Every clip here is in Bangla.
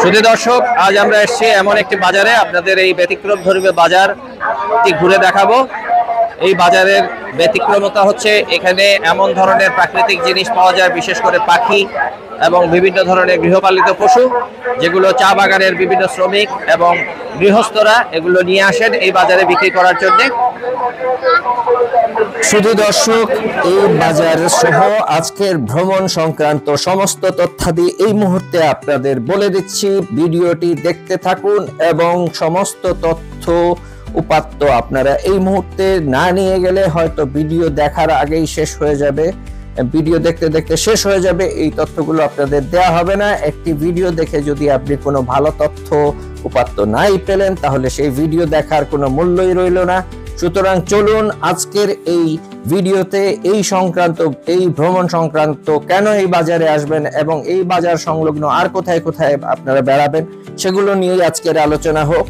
শুধু দর্শক, আজ আমরা এসেছি এমন একটি বাজারে, আপনাদের এই ব্যতিক্রমধর্মী বাজারটি ঘুরে দেখাবো। এই বাজারের ব্যতিক্রমতা হচ্ছে এখানে এমন ধরনের প্রাকৃতিক জিনিস পাওয়া যায়, বিশেষ করে পাখি এবং বিভিন্ন ধরনের গৃহপালিত পশু, যেগুলো চা বাগানের বিভিন্ন শ্রমিক এবং গৃহস্থরা এগুলো নিয়ে আসেন এই বাজারে বিক্রি করার জন্য। শুধু দর্শক, এই বাজার সহ আজকের ভ্রমণ সংক্রান্ত সমস্ত তথ্যাদি এই মুহূর্তে আপনাদের বলে দিচ্ছি। ভিডিওটি দেখতে থাকুন এবং সমস্ত তথ্য উপাত্ত আপনারা এই মুহূর্তে না নিয়ে গেলে হয়তো ভিডিও দেখার আগেই শেষ হয়ে যাবে, ভিডিও দেখতে দেখতে শেষ হয়ে যাবে, এই তথ্যগুলো আপনাদের দেয়া হবে না। একটি ভিডিও দেখে যদি আপনি কোনো ভালো তথ্য উপাত্ত নাই পেলেন, তাহলে সেই ভিডিও দেখার কোনো মূল্যই রইল না। সুতরাং চলুন আজকের এই ভিডিওতে এই ভ্রমণ সংক্রান্ত কেন এই বাজারে আসবেন এবং এই বাজার সংলগ্ন আর কোথায় কোথায় আপনারা বেড়াবেন সেগুলো নিয়ে আজকের আলোচনা হোক।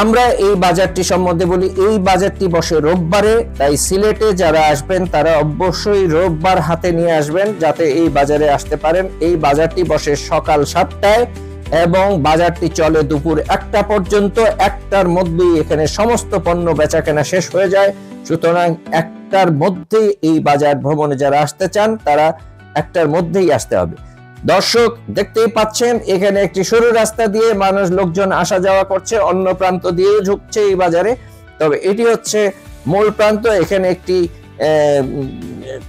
আমরা এই বাজারটি সম্বন্ধে বলি। এই বাজারটি বসে রোববারে, তাই সিলেটে যারা আসবেন তারা অবশ্যই রোববার হাতে নিয়ে আসবেন যাতে এই বাজারে আসতে পারেন। এই বাজারটি বসে সকাল 7টায় এবং বাজারটি চলে দুপুর 1টা পর্যন্ত। 1টার মধ্যেই এখানে সমস্ত পণ্য বেচা কেনা শেষ হয়ে যায়। সুতরাং 1টার মধ্যেই এই বাজার ভ্রমণে যারা আসতে চান তারা 1টার মধ্যেই আসতে হবে। দর্শক, দেখতেই পাচ্ছেন এখানে একটি সরু রাস্তা দিয়ে লোকজন আসা যাওয়া করছে, অন্য প্রান্ত দিয়েও ঢুকছে এই বাজারে। তবে এটি হচ্ছে মূল প্রান্ত। এখানে একটি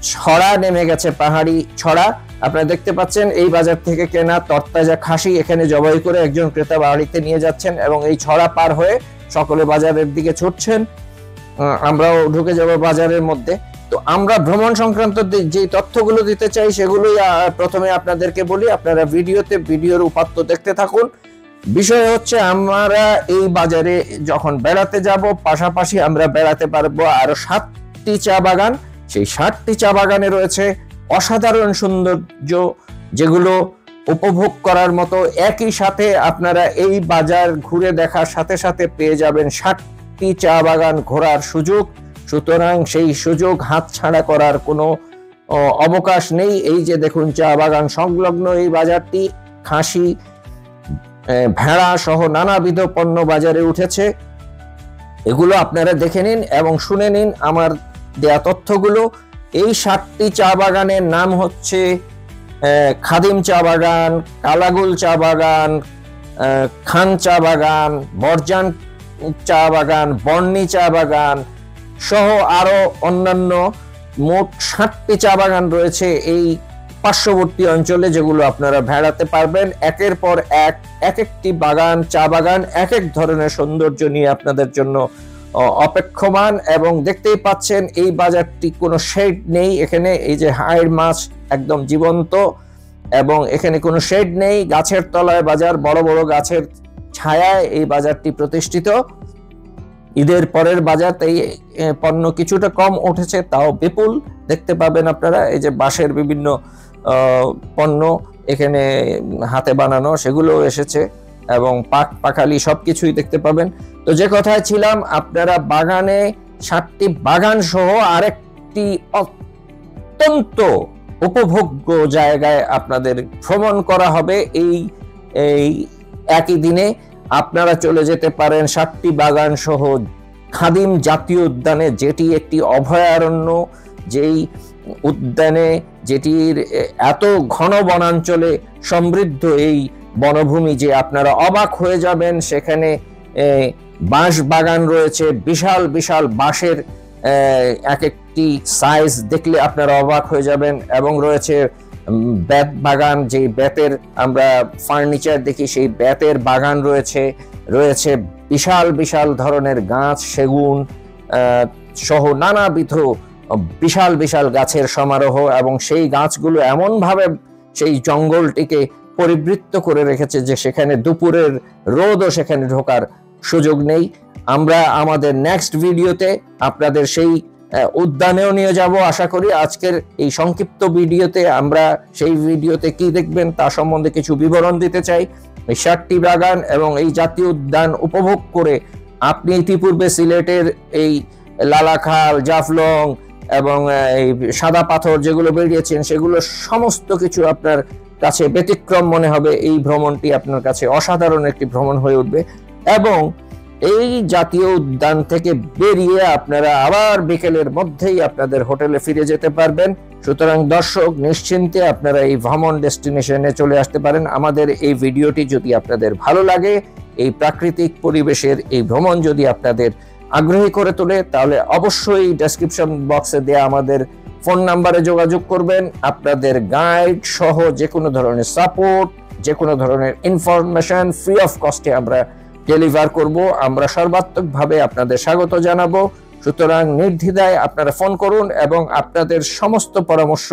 ছড়া নেমে গেছে, পাহাড়ি ছড়া। আপনারা দেখতে পাচ্ছেন এই বাজার থেকে কেনা তরতাজা খাসি এখানে জবাই করে একজন ক্রেতা বাড়িতে নিয়ে যাচ্ছেন এবং এই ছড়া পার হয়ে সকলে বাজারের দিকে ছুটছেন। আমরাও ঢুকে যাব বাজারের মধ্যে। তো আমরা ভ্রমণ সংক্রান্ত যে তথ্যগুলো দিতে চাই সেগুলোই প্রথমে আপনাদেরকে বলি। আপনারা ভিডিওর উপাত্ত দেখতে থাকুন। বিষয় হচ্ছে, আমরা এই বাজারে যখন বেড়াতে যাব, পাশাপাশি আমরা বেড়াতে পারবো আরো 7টি চা বাগান। সেই 7টি চা বাগানে রয়েছে অসাধারণ সৌন্দর্য, যেগুলো উপভোগ করার মতো। একই সাথে আপনারা এই বাজার ঘুরে দেখার সাথে সাথে পেয়ে যাবেন 7টি চা বাগান ঘোরার সুযোগ। সুতরাং সেই সুযোগ হাতছাড়া করার কোনো অবকাশ নেই। এই যে দেখুন, চা বাগান সংলগ্ন এই বাজারটি, খাসি, ভেড়া সহ নানাবিধ পণ্য বাজারে উঠেছে। এগুলো আপনারা দেখে নিন এবং শুনে নিন আমার দেয়া তথ্যগুলো। এই 7টি চা বাগানের নাম হচ্ছে খাদিম চা বাগান, কালাগুল চা বাগান, খান চা বাগান, বরজান চা বাগান, বর্ণি চা বাগান সহ আরো অন্যান্য মোট 7টি চা বাগান রয়েছে এই পার্শ্ববর্তী অঞ্চলে, যেগুলো আপনারা বেড়াতে পারবেন। একের পর একটি বাগান, চা বাগান এক এক ধরনের সৌন্দর্য নিয়ে আপনাদের জন্য অপেক্ষমান। এবং দেখতেই পাচ্ছেন এই বাজারটি কোনো শেড নেই। এখানে এই যে হাড় মাছ একদম জীবন্ত, এবং এখানে কোনো শেড নেই। গাছের তলায় বাজার, বড় বড় গাছের ছায়ায় এই বাজারটি প্রতিষ্ঠিত। ঈদের পরের বাজার, তাই পণ্য কিছুটা কম উঠেছে, তাও বিপুল দেখতে পাবেন আপনারা। এই যে বাঁশের বিভিন্ন পণ্য এখানে হাতে বানানো, সেগুলো এসেছে এবং পাখালি সবকিছুই দেখতে পাবেন। তো যে কথায় ছিলাম, আপনারা বাগানে 7টি বাগান সহ আরেকটি অত্যন্ত উপভোগ্য জায়গায় আপনাদের ভ্রমণ করা হবে। এই একই দিনে আপনারা চলে যেতে পারেন 7টি বাগান সহ খাদিম জাতীয় উদ্যানে, যেটি একটি অভয়ারণ্য। যেই উদ্যানে, যেটির এত ঘন বনাঞ্চলে সমৃদ্ধ এই বনভূমি যে আপনারা অবাক হয়ে যাবেন। সেখানে বাঁশ বাগান রয়েছে, বিশাল বিশাল বাঁশের এক একটি সাইজ দেখলে আপনারা অবাক হয়ে যাবেন। এবং রয়েছে বেত বাগান, যে বেতের আমরা ফার্নিচার দেখি, সেই বেতের বাগান রয়েছে বিশাল বিশাল ধরনের গাছ, সেগুন সহ নানাবিধ বিশাল বিশাল গাছের সমারোহ। এবং সেই গাছগুলো এমন ভাবে সেই জঙ্গলটিকে পরিবৃত্ত করে রেখেছে যে সেখানে দুপুরের রোদও সেখানে ঢোকার সুযোগ নেই। আমরা আমাদের নেক্সট ভিডিওতে আপনাদের সেই উদ্যানেও নিয়ে যাব আশা করি। আজকের এই সংক্ষিপ্ত ভিডিওতে আমরা সেই ভিডিওতে কি দেখবেন তা সম্বন্ধে কিছু বিবরণ দিতে চাই। এই 7টি বাগান এবং এই জাতীয় উদ্যান উপভোগ করে আপনি ইতিপূর্বে সিলেটের এই লালাখাল, জাফলং এবং এই সাদা পাথর যেগুলো বেরিয়েছেন, সেগুলো সমস্ত কিছু আপনার কাছে ব্যতিক্রম মনে হবে, এই ভ্রমণটি আপনার কাছে অসাধারণ একটি ভ্রমণ হয়ে উঠবে। এবং এই জাতীয় উদ্যান থেকে বেরিয়ে আপনারা আবার বিকেলের মধ্যেই আপনাদের হোটেলে ফিরে যেতে পারবেন। সুতরাং দর্শক, নিশ্চিন্তে আপনারা এই ভ্রমণ ডেস্টিনেশনে চলে আসতে পারেন। আমাদের এই ভিডিওটি যদি আপনাদের ভালো লাগে, এই প্রাকৃতিক পরিবেশের এই ভ্রমণ যদি আপনাদের আগ্রহী করে তোলে, তাহলে অবশ্যই ডেসক্রিপশন বক্সে দেয়া আমাদের ফোন নাম্বারে যোগাযোগ করবেন। আপনাদের গাইড সহ যে কোনো ধরনের সাপোর্ট, যে কোনো ধরনের ইনফরমেশন ফ্রি অফ কস্টে আমরা ডেলিভার করব। আমরা সর্বাত্মকভাবে আপনাদের স্বাগত জানাবো। সুতরাং নির্দ্বিধায় আপনারা ফোন করুন এবং আপনাদের সমস্ত পরামর্শ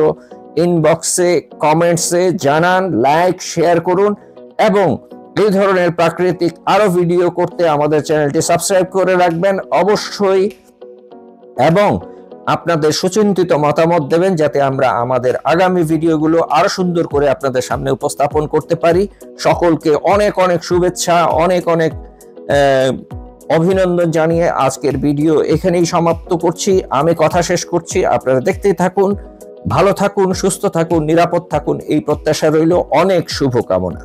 ইনবক্সে, কমেন্টসে জানান, লাইক, শেয়ার করুন এবং এই ধরনের প্রাকৃতিক আরো ভিডিও করতে আমাদের চ্যানেলটি সাবস্ক্রাইব করে রাখবেন অবশ্যই, এবং আপনাদের সুচিন্তিত মতামত দেবেন যাতে আমরা আমাদের আগামী ভিডিওগুলো আরো সুন্দর করে আপনাদের সামনে উপস্থাপন করতে পারি। সকলকে অনেক অনেক শুভেচ্ছা, অনেক অনেক অভিনন্দন জানিয়ে আজকের ভিডিও এখানেই সমাপ্ত করছি। আমি কথা শেষ করছি, আপনারা দেখতেই থাকুন। ভালো থাকুন, সুস্থ থাকুন, নিরাপদ থাকুন, এই প্রত্যাশা রইল। অনেক শুভকামনা।